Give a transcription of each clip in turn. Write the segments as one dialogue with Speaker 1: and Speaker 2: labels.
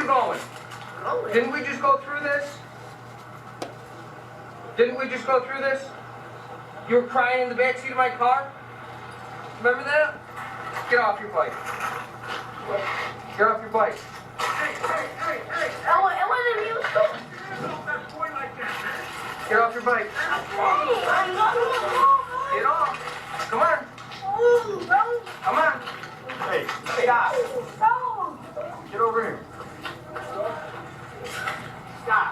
Speaker 1: going? Didn't we just go through this? Didn't we just go through this? You were crying in the backseat of my car? Remember that? Get off your bike. Get off your bike. Hey!
Speaker 2: It wasn't you.
Speaker 1: Get off your bike.
Speaker 2: I'm not on the phone.
Speaker 1: Get off. Come on. Come on. Hey, stop. Get over here. Stop.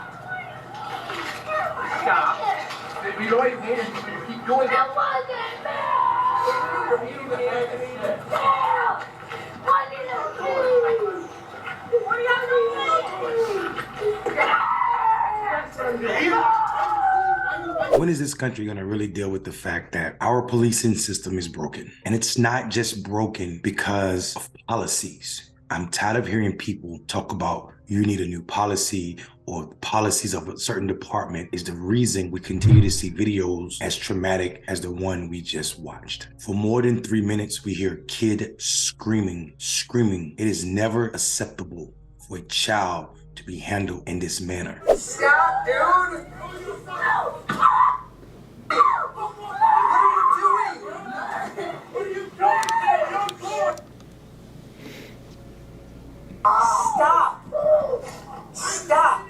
Speaker 1: Stop. You know what you did? You keep doing that.
Speaker 2: It wasn't me. What did I do? What are you doing?
Speaker 3: When is this country going to really deal with the fact that our policing system is broken? And it's not just broken because of policies. I'm tired of hearing people talk about you need a new policy or policies of a certain department is the reason we continue to see videos as traumatic as the one we just watched. For more than 3 minutes, we hear a kid screaming. It is never acceptable for a child to be handled in this manner.
Speaker 1: Stop, dude! Stop! Stop! Stop!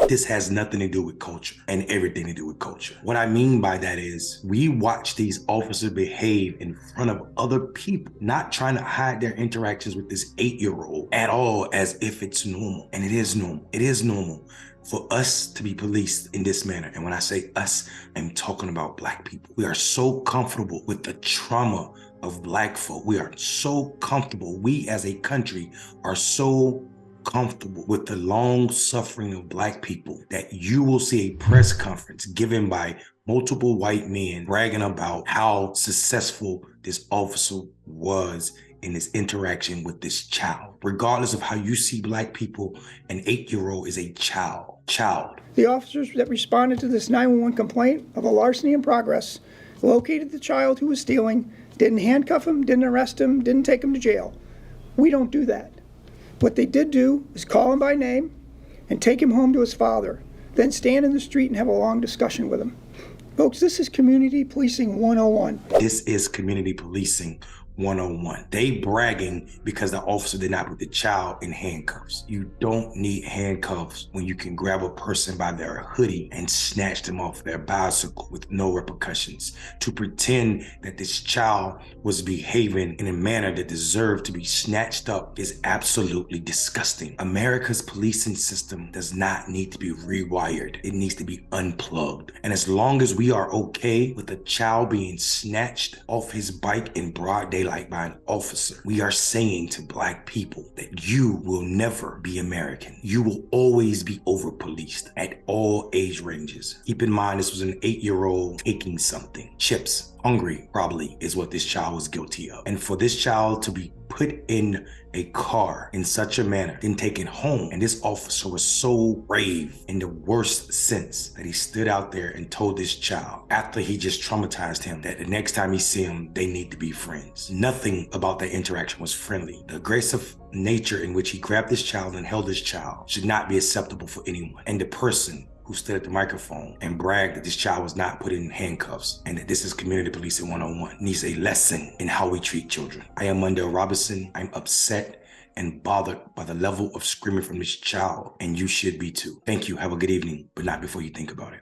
Speaker 3: This has nothing to do with culture and everything to do with culture. What I mean by that is we watch these officers behave in front of other people, not trying to hide their interactions with this 8-year-old at all as if it's normal. And it is normal. It is normal for us to be policed in this manner. And when I say us, I'm talking about Black people. We are so comfortable with the trauma of Black folk. We are so comfortable. We as a country are so comfortable with the long suffering of Black people that you will see a press conference given by multiple white men bragging about how successful this officer was in his interaction with this child. Regardless of how you see Black people, an 8-year-old is a child.
Speaker 4: The officers that responded to this 911 complaint of a larceny in progress located the child who was stealing, didn't handcuff him, didn't arrest him, didn't take him to jail. We don't do that. What they did do is call him by name and take him home to his father, then stand in the street and have a long discussion with him. Folks, this is community policing 101.
Speaker 3: This is community policing 101. They bragging because the officer did not put the child in handcuffs. You don't need handcuffs when you can grab a person by their hoodie and snatch them off their bicycle with no repercussions. To pretend that this child was behaving in a manner that deserved to be snatched up is absolutely disgusting. America's policing system does not need to be rewired. It needs to be unplugged. And as long as we are okay with a child being snatched off his bike in broad daylight by an officer, we are saying to Black people that you will never be American. You will always be over-policed at all age ranges. Keep in mind, this was an 8-year-old taking something. Chips, hungry probably, is what this child was guilty of. And for this child to be put in a car in such a manner, then taken home, and this officer was so brave in the worst sense that he stood out there and told this child, after he just traumatized him, that the next time he see him, they need to be friends. Nothing about that interaction was friendly. The aggressive nature in which he grabbed this child and held this child should not be acceptable for anyone. And the person who stood at the microphone and bragged that this child was not put in handcuffs and that this is community policing 101 needs a lesson in how we treat children. I am Mondale Robinson. I'm upset and bothered by the level of screaming from this child, and you should be too. Thank you. Have a good evening, but not before you think about it.